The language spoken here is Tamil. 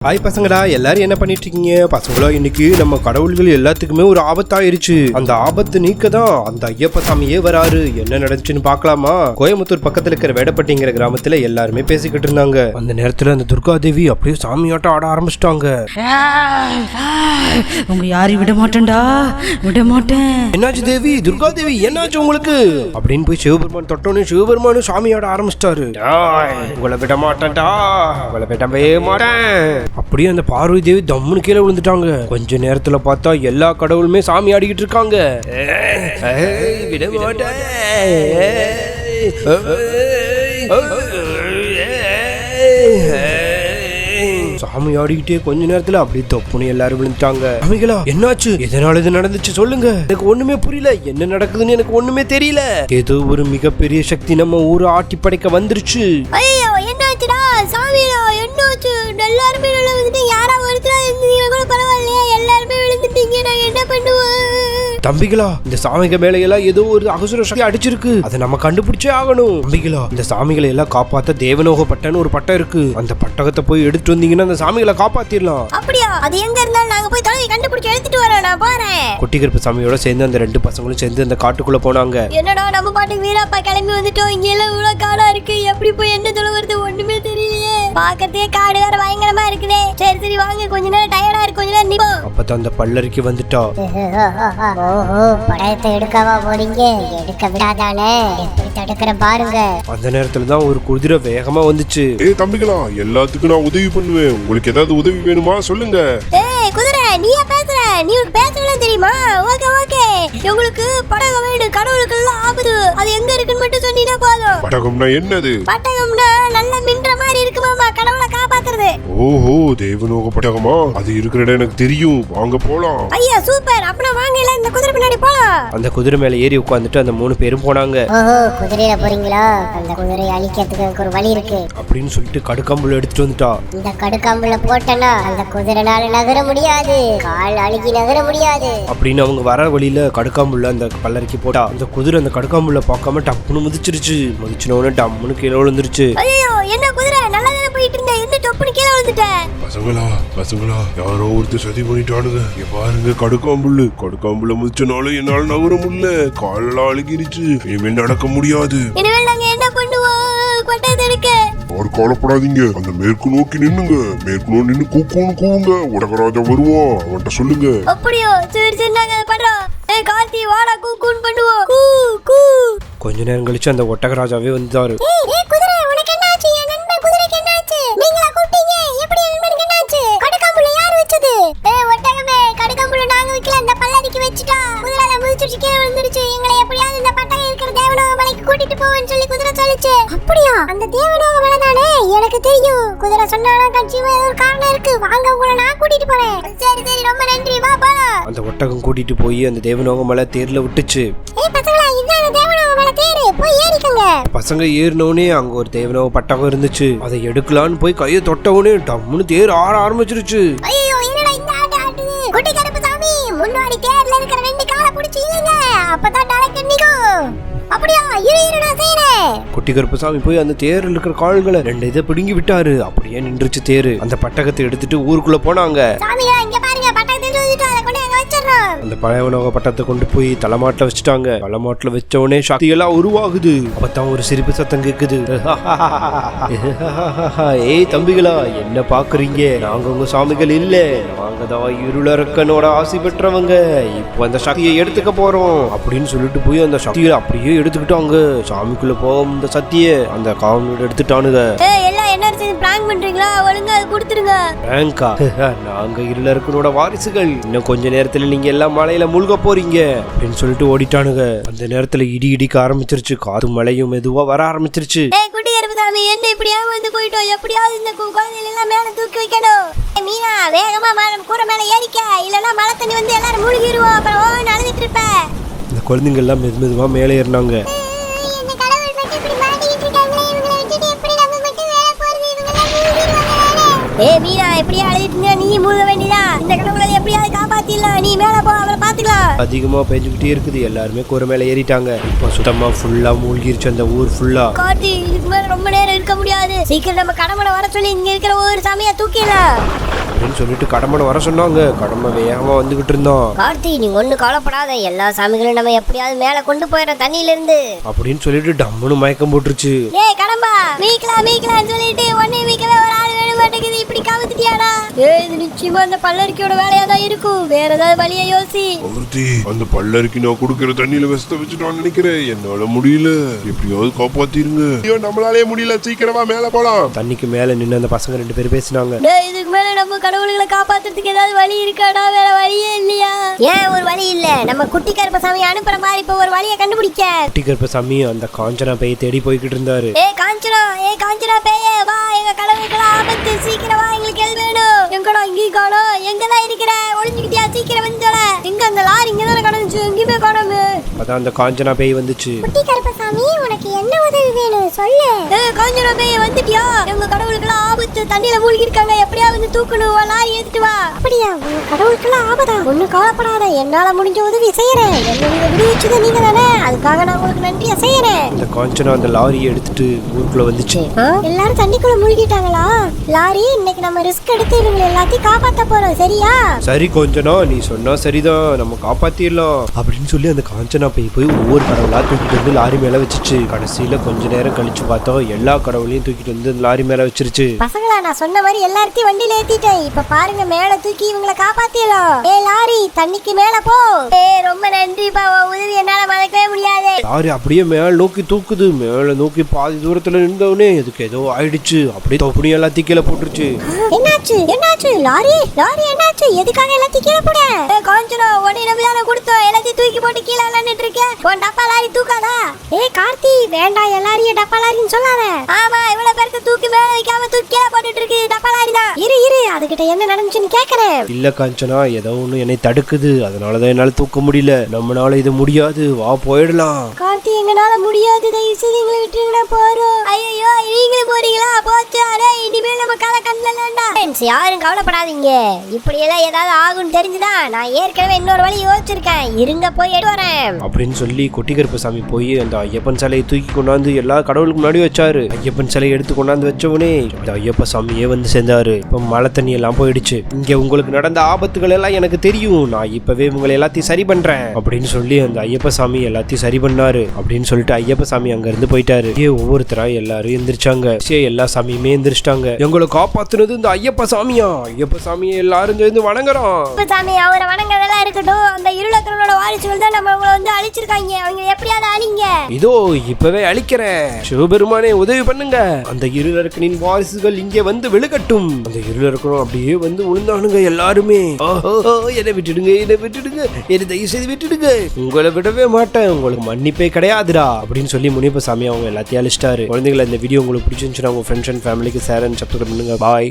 ஹாய் பசங்களா, எல்லாரும் என்ன பண்ணிட்டு இருக்கீங்க? பசங்களா, இன்னைக்கு நம்ம கடவுள்கள் எல்லாத்துக்குமே ஒரு ஆபத்தாயிருச்சு. அந்த ஆபத்து நீக்க தான் அந்த ஐயப்ப சாமியே வராரு. என்ன நடந்துச்சுன்னு பாக்கலாமா? கோயம்புத்தூர் பக்கத்துல இருக்கிற வேடப்பட்டிங்கிற கிராமத்துல எல்லாருமே பேசிக்கிட்டு இருந்தாங்க. அந்த நேரத்துல அந்த துர்கா தேவி அப்படியே சாமியாட்டம் ஆட ஆரம்பிச்சிட்டாங்க. உங்க யாரையும் விட மாட்டேன்டா, விட மாட்டேன். என்னாச்சு தேவி? துர்கா தேவி என்னாச்சு உங்களுக்கு? அப்படின்னு போய் சிவபெருமான் தொட்டோன்னு சிவபெருமானும் சாமியாட ஆரம்பிச்சிட்டாரு. உங்களை விட மாட்டேன்டா, உங்களை விடவே மாட்டேன். அப்படியே அந்த பார்வதி தேவி தம்முன்னு கீழே விழுந்துட்டாங்க. கொஞ்ச நேரத்துல பார்த்தா எல்லா கடவுளுமே சாமி ஆடிக்கிட்டு இருக்காங்க. விட மாட்டேன். சாமி ஆடிக்கிட்டே கொஞ்ச நேரத்துல அப்படியே தொப்புன்னு எல்லாரும் விழுந்துட்டாங்க. சாமிகளா, என்னாச்சு? எதனால இது நடந்துச்சு சொல்லுங்க. எனக்கு ஒண்ணுமே புரியல. என்ன நடக்குதுன்னு எனக்கு ஒண்ணுமே தெரியல. ஏதோ ஒரு மிகப்பெரிய சக்தி நம்ம ஊரை ஆட்டி படைக்க வந்துருச்சு. ஐயோ, என்னாச்சுடா? சாமியா, என்னாச்சு? எல்லாருமே விழுந்துட்டு, யாரா ஒருத்தரா இருந்தீங்க கூட பரவாயில்லையா? எல்லாருமே விழுந்துட்டீங்க, நான் என்ன பண்ணுவேன்? தம்பிகளா, இந்த சாமிக மேல எல்லாம் ஏதோ ஒரு அகசுர சக்தி அடிச்சிருக்கு. அதை நம்ம கண்டுபிடிச்சே ஆகணும். தம்பிகளா, இந்த சாமிகளை எல்லாம் காப்பாத்த தேவனோக பட்டன்னு ஒரு பட்டம் இருக்கு. அந்த பட்டகத்தை போய் எடுத்துட்டு வந்தீங்கன்னா அந்த சாமிகளை காப்பாத்திடலாம். அப்படியா? அது எங்க இருந்தாலும் நாங்க போய் தொலைவி கண்டுபிடிச்சு எடுத்துட்டு வரோம். நான் பாறேன். குட்டி கருப்பு சாமியோட சேர்ந்து அந்த ரெண்டு பசங்களும் சேர்ந்து அந்த காட்டுக்குள்ள போனாங்க. என்னடா நம்ம பாட்டுக்கு வீராப்பா கிளம்பி வந்துட்டோம். இங்க எல்லாம் இவ்வளவு காடா இருக்கு. எப்படி போய் என்ன தொலைவது ஒண்ணுமே தெரியலையே. பாக்கிறதே காடு வேற பயங்கரமா இருக்குதே. சரி சரி வாங்க, கொஞ்ச நேரம் டயர்டா இருக்கு, கொஞ்ச நேரம் நிப்போம். அப்பதான் அந்த பல்லருக்கு வந்துட்டா. ஓஹோ, படத்தை எடுக்கவா போறீங்க? எடுக்க விடாதானே, எப்படி தடுக்கிற பாருங்க. அந்த நேரத்துல தான் ஒரு குதிரை வேகமா வந்துச்சு. தம்பிகளா, எல்லாத்துக்கும் நான் உதவி பண்ணுவேன். உங்களுக்கு ஏதாவது உதவி வேணுமா சொல்லுங்க. குதிரை, நீயா பேசுற? நீ பேசலாம் தெரியுமா? ஓகே ஓகே, உங்களுக்கு படகம் வேணும். கடவுளுக்கு எல்லாம் ஆபத்து. அது எங்க இருக்குன்னு மட்டும் சொன்னீங்கன்னா போதும். படகம்னா என்னது? படகம்னா நல்ல மின்ற மாதிரி இருக்குமாமா, கடவுளை காப்பாத்துறது. ஓஹோ, தேவனோக படகமா? அது இருக்கிற இடம் எனக்கு தெரியும். வாங்க போலாம். ஐயா சூப்பர். அப்பனா வாங்க, இல்ல இந்த குதிரை பின்னாடி போலாம். அந்த குதிரை மேல ஏறி உட்கார்ந்துட்டு அந்த 3 பேரும் போனாங்க. ஓஹோ, குதிரையில போறீங்களா? அந்த குதிரையை அழிக்கிறதுக்கு ஒரு வழி இருக்கு அப்படின்னு சொல்லிட்டு கடுக்காம்புல எடுத்துட்டு வந்துட்டா. இந்த கடுக்காம்புல போட்டனா அந்த குதிரைனால நகர முடியாது, கால் அழுகி நகர முடியாது அப்படின்னு அவங்க வர வழியில கடுக்காம்புள்ள அந்த பல்லருக்கு போட்டா. அந்த குதிரை அந்த கடுக்காம்புள்ள பார்க்காம டப்புன்னு மிதிச்சிருச்சு. மிதிச்சினோன்னு டம்முன்னு கீழே விழுந்துருச்சு. ஐயோ, என்ன குதிரை நல்லா தானே போயிட்டு இருந்த, என்ன டப்புன்னு கீழே விழுந்துட்டேன். பசங்களா, யாரோ ஒருத்தர் சதி பண்ணிட்டானுங்க. பாருங்க, கடுக்காம்புள்ள மிதிச்சனால என்னால நகர முடியல. காலெல்லாம் அழுகிருச்சு. இனிமேல் நடக்க முடியாது. இனிமேல் நாங்க என்ன பண்ணுவோம்? கொட்டை எடுக்க ஒரு கவலைப்படாதீங்க. அந்த மேற்கு நோக்கி நின்னுங்க. மேற்கு நோக்கி நின்னு கூக்குன்னு கூவுங்க. உடகராஜா வருவான், அவன்கிட்ட சொல்லுங்க. அப்படியோ? சரி சரி, நாங்க பண்றோம். கார்த்தி வாடா, கூக்குன்னு பண்ணுவோம். கூ கூ. கொஞ்ச நேரம் கழிச்சு அந்த ஒட்டகராஜாவே வந்தாரு. குதிரை, உனக்கு என்னாச்சு? என் நண்பன் குதிரைக்கு என்னாச்சு? நீங்களா கூப்பிட்டீங்க? எப்படி என் நண்பனுக்கு என்னாச்சு? கடுக்காம்புள்ள யார் வச்சது? ஒட்டகமே, கடுக்காம்புள்ள நாங்க வைக்கல, அந்த பல்லடிக்கு வச்சுட்டா. குதிரைல மிதிச்சிட்டு கீழே விழுந்துருச்சு. எங்களை எப்படியாவது இந்த பட்டகம் இருக்கிற தேவனோக மலைக்கு கூட்டிட்டு போவேன்னு சொல்லி குதிரை சொல்லிச்சு. அப்படியா? அந்த தேவனோக மலை தானே? எனக்கு தெரியும். குதிரை சொன்னாலும் கட்சியும் ஏதோ ஒரு காரணம் இருக்கு. வாங்க, உங்களை நான் கூட்டிட்டு போறேன். சரி சரி, ரொம்ப நன்றி, வா போலாம். அந்த ஒட்டகம் கூட்டிட்டு போய் அந்த தேவனோக மலை தேர்ல விட்டுச்சு. பசங்களா, இதுதான் அந்த தேவனோக மலை தேரு, போய் ஏறிக்கங்க. பசங்க ஏறினோடனே அங்க ஒரு தேவனோக பட்டகம் இருந்துச்சு. அதை எடுக்கலான்னு போய் கையை தொட்டவுடனே டம்முன்னு தேர் ஆட ஆரம்பிச்சிருச்சு. ஐயோ, என்னடா இந்த ஆட்ட ஆட்டுது? குட்டி கருப்பு சாமி, முன்னாடி தேர்ல இருக்கிற 2 காலை பிடிச்சி இழுங்க, அப்பதான் டைரக்ட் நிக்கும். அப்படியா? இரு நான் செய்றேன். குட்டி கருப்பசாமி போய் அந்த தேர்ல இருக்கிற கால்களை 2 இதை பிடுங்கி விட்டாரு. அப்படியே நின்றுச்சு தேரு. அந்த பட்டகத்தை எடுத்துட்டு ஊருக்குள்ள போனாங்க. சாமியா, இங்க பாருங்க, பட்டகத்தை எடுத்துட்டு அதை கொண்டு அங்க வச்சிரணும். அந்த பழையவனோக பட்டத்தை கொண்டு போய் தலைமாட்டில் வச்சுட்டாங்க. தலைமாட்டில் வச்ச உடனே சக்தி எல்லாம் உருவாகுது. அப்பதான் ஒரு சிரிப்பு சத்தம் கேக்குது. ஏய் தம்பிகளா, என்ன பாக்குறீங்க? நாங்க உங்க சாமிகள் இல்ல, நாங்க தான் இருளரக்கனோட ஆசி பெற்றவங்க. இப்போ அந்த சக்தியை எடுத்துக்க போறோம் அப்படின்னு சொல்லிட்டு போய் அந்த சக்தியை அப்படியே எடுத்துக்கிட்டாங்க. சாமிக்குள்ள போகும் இந்த சக்தியை அந்த காவலோட எடுத்துட்டானுங்க. எல்லாம் என்ன பிராங்க் பண்றீங்களா? ஒழுங்கா அது கொடுத்துருங்க. பிராங்கா? நாங்க இருளரக்கனோட வாரிசுகள். இன்னும் கொஞ்ச நேரத்துல நீங்க எல்லாம் மலையில மூழ்க போறீங்க அப்படின்னு சொல்லிட்டு ஓடிட்டானுங்க. அந்த நேரத்துல இடி இடிக்க ஆரம்பிச்சிருச்சு. காத்து மழையும் மெதுவா வர ஆரம்பிச்சிருச்சு. குட்டி கருப்புசாமி, என்ன இப்படியாவது வந்து போயிட்டோம்? எப்படியாவது இந்த குழந்தைகள் எல்லாம் மேல தூக்கி வைக்கணும். மீனா, வேகமா கூரை மேல ஏறிக்க, இல்லன்னா மழை தண்ணி வந்து எல்லாரும் மூழ்கிடுவோம். அப்புறம் நடந்துட்டு இருப்ப. இந்த குழந்தைங்க எல்லாம் மெதுவா மேலே ஏறினாங்க. மீனா, எப்படியா அழுதிட்டு நீ மூழ்க வேண்டியதா? இந்த கடவுளை எப்படியாவது காப்பாத்திடலாம். நீ மேல போ, அவரை பாத்துக்கலாம். அதிகமா பெஞ்சுக்கிட்டே இருக்குது. எல்லாருமே கூரை மேல ஏறிட்டாங்க. இப்போ சுத்தமா ஃபுல்லா மூழ்கிருச்சு அந்த ஊர் ஃபுல்லா. கார்த்தி, இதுக்கு மேல ரொம்ப நேரம் இருக்க முடியாது. முடியாது. சீக்கிரம் நம்ம கடமனை வர சொல்லி இங்க இருக்கிற ஒரு சாமியா தூக்கிடலாம் அப்படின்னு சொல்லிட்டு கடம்பனை வர சொன்னாங்க. கடமை வேகமா வந்துகிட்டு இருந்தோம். கார்த்தி நீங்க ஒண்ணு கவலைப்படாத, எல்லா சாமிகளும் நம்ம எப்படியாவது மேல கொண்டு போயிடும் தண்ணியில இருந்து அப்படின்னு சொல்லிட்டு டம்முன்னு மயக்கம் போட்டுருச்சு. ஏய் கடம்பா மீக்கலாம் சொல்லிட்டு ஒண்ணே மீக்கவே ஒரு ஆள் வேணும் மாட்டேங்குது, இப்படி கவுத்துட்டியாடா? ஏய் இது நிச்சயமா அந்த பல்லரிக்கையோட வேலையா தான் இருக்கும், வேற ஏதாவது வழியை யோசி. ஒருத்தி அந்த பல்லருக்கு நான் குடுக்கிற தண்ணியில விஷத்தை வச்சுட்டான்னு நினைக்கிறேன். என்னால முடியல, எப்படியாவது காப்பாத்திருங்க. ஐயோ நம்மளாலே முடியல, சீக்கிரமா மேல போலாம். தண்ணிக்கு மேல நின்று அந்த பசங்க 2 பேரும் பேசினாங்க. இதுக்கு மேல நம்ம கடவுள்களை காப்பாத்துறதுக்கு ஏதாவது வழி இருக்காடா? வேற வழியே இல்லையா? ஏன் ஒரு வழி இல்ல? நம்ம குட்டி கருப்பசாமி அனுப்புற மாதிரி இப்ப ஒரு வழியை கண்டுபிடிக்க. குட்டி கருப்பசாமி அந்த காஞ்சனா பேயை தேடி போய்கிட்டு இருந்தாரு. ஏ காஞ்சனா பேயே வா, எங்க கடவுளுக்கு ஆபத்து, சீக்கிரம் வா, எங்களுக்கு ஹெல்ப் வேணும். எங்கடா இங்கேயும் காணோம், எங்கதான் இருக்கிற? ஒளிஞ்சுக்கிட்டியா? சீக்கிரம் வந்துடல. எங்க அந்த லாரி இங்கதானே கடந்துச்சு, எங்கேயுமே காணோமே. அதான் அந்த காஞ்சனா பேய் வந்துச்சு. குட்டி கருப்பசாமி உனக்கு என்ன உதவி வேணும் சொல்லு. ஏ காஞ்சனா பேயே வந்துட்டியா? எங்க கடவுளுக்கு ஆபத்து, தண்ணியில மூழ்கி இருக்காங்க, எப்படியா வந்து தூக்கணும், லாரி ஏத்திட்டு வா. அப்படியா? உங்க கடவுளுக்கு ஆபத்தா? ஒண்ணு கவலைப்படாத, என்னால முடிஞ்ச உதவி செய்யறேன். என்ன விடுவிச்சது நீங்க தானே, அதுக்காக நான் உங்களுக்கு நன்றியா செய்யறேன். இந்த காஞ்சனா அந்த லாரியை எடுத்துட்டு ஊருக்குள்ள வந்துச்சு. எல்லாரும் தண்ணிக்குள்ள மூழ்கிட்டாங்களா? லாரி இன்னைக்கு நம்ம ரிஸ்க் எடுத்து இவங்க எல்லாத்தையும் காப்பாத்த போறோம், சரியா? சரி காஞ்சனா, நீ சொன்னா சரிதான், நம்ம காப்பாத்திடலாம் அப்படின்னு சொல்லி அந்த காஞ்சனா பேய் போய் ஒவ்வொரு கடவுளா தூக்கிட்டு வந்து லாரி மேல வச்சுச்சு. கடைசியில கொஞ்ச நேரம் கழிச்சு பார்த்தோம், எல்லா கடவுளையும் தூக்கிட்டு வந்து லாரி மேல வச்சிருச்சு. பசங்களா நான் சொன்ன மாதிரி எல்லாத்தையும் வண்டியில ஏத்திட்டேன். இப்ப பாருங்க மேல தூக்கி இவங்களை காப்பாத்திடலாம். ஏ லாரி தண்ணிக்கு மேல போ. ரொம்ப நன்றிப்பா, உதவி என்னால மறக்கவே முடியாது. லாரி அப்படியே மேல நோக்கி தூக்குது. மேல நோக்கி பாதி தூரத்துல நின்றவனே இதுக்கு ஏதோ ஆயிடுச்சு. அப்படியே தொப்பனி எல்லாத்தையும் கீழே போட்டுருச்சு. என்னாச்சு லாரி என்னாச்சு? எதுக்காக எல்லாத்தையும் கீழே போட? காஞ்சனா உடனே நம்பிதான கொடுத்தோம், எல்லாத்தையும் தூக்கி போட்டு கீழே விளையாண்டுட்டு இருக்கேன். உன் டப்பா லாரி தூக்காதா? கார்த்தி வேண்டாம், எல்லாரையும் டப்பா லாரின்னு சொல்லாத. ஆமா இவ்வளவு பேருக்கு தூக்கி மேல வைக்காம தூக்கி கீழே போட்டுட்டு இருக்கு டப்பா லாரி தான். இரு அதுகிட்ட என்ன நடந்துச்சுன்னு கேக்குறேன். இல்ல காஞ்சனா, ஏதோ ஒண்ணு என்னை தடுக்குது, அதனாலதான் என்னால தூக்க முடியல. நம்மளால இது முடியாது, வா போயிடலாம். கார்த்தி எங்கனால முடியாது, தயவு செய்து எங்களை விட்டுருங்கடா போறோம். ஐயோ நீங்களும் போறீங்களா? போச்சு, இனிமேல் நம்ம கதை கண்ணல யாரும் கவலைப்படாதீங்க. இப்படி எல்லாம் ஏதாவது ஆகும்னு தெரிஞ்சுதான் நான் ஏற்கனவே இன்னொரு வழி யோசிச்சிருக்கேன், இருங்க போய் எடுத்து வரேன் அப்படின்னு சொல்லி குட்டி கருப்பசாமி போய் அந்த ஐயப்பன் சிலையை தூக்கி கொண்டாந்து எல்லா கடவுளுக்கு முன்னாடி வச்சாரு. ஐயப்பன் சிலையை எடுத்து கொண்டாந்து வச்சவனே அந்த ஐயப்ப சாமியே வந்து சேர்ந்தாரு. இப்ப மழை தண்ணி எல்லாம் போயிடுச்சு. இங்க உங்களுக்கு நடந்த ஆபத்துகள் எல்லாம் எனக்கு தெரியும், நான் இப்பவே உங்களை எல்லாத்தையும் சரி பண்றேன் அப்படின்னு சொல்லி அந்த ஐயப்ப சாமி எல்லாத்தையும் சரி பண்ணாரு. அப்படின்னு சொல்லிட்டு ஐயப்ப சாமி அங்க இருந்து போயிட்டாரு. ஒவ்வொருத்தரா எல்லாரும் எந்திரிச்சாங்க. எல்லா சாமியுமே எந்திரிச்சிட்டாங்க. எங்களை காப்பாத்துனது இந்த ஐயப்ப சாமியா? ஐயப்ப சாமியை எல்லாரும் சேர்ந்து வணங்குறோம். சாமி அவரை வணங்கறதெல்லாம் இருக்கட்டும், அந்த இருளக்கரோட வாரிசுகள் தான் நம்ம வந்து அழிச்சிருக்காங்க, அவங்க எப்படியாவது அழிங்க. இதோ இப்பவே அழிக்கிறேன். சிவபெருமானே உதவி பண்ணுங்க. அந்த இருளரக்கனின் வாரிசுகள் இங்கே வந்து விழுகட்டும். அந்த இருளரக்கனும் அப்படியே வந்து விழுந்தானுங்க எல்லாருமே. என்னை விட்டுடுங்க, என்னை தயவு செய்து விட்டுடுங்க, உங்களை விடவே மாட்டேன், உங்களுக்கு மன்னிப்பே கிடையாதுடா அப்படின்னு சொல்லி முனியப்ப சாமி அவங்க எல்லாத்தையும் அழிச்சிட்டாரு. குழந்தைகளை இந்த வீடியோ உங்களுக்கு பிடிச்சிருந்துச்சுன்னா உங்க ஃப்ரெண்ட்ஸ் அண்ட் ஃபேமிலிக்கு ஷேர் அண்ட் சப்ஸ்கிரைப் பண்ணுங்க. பாய்.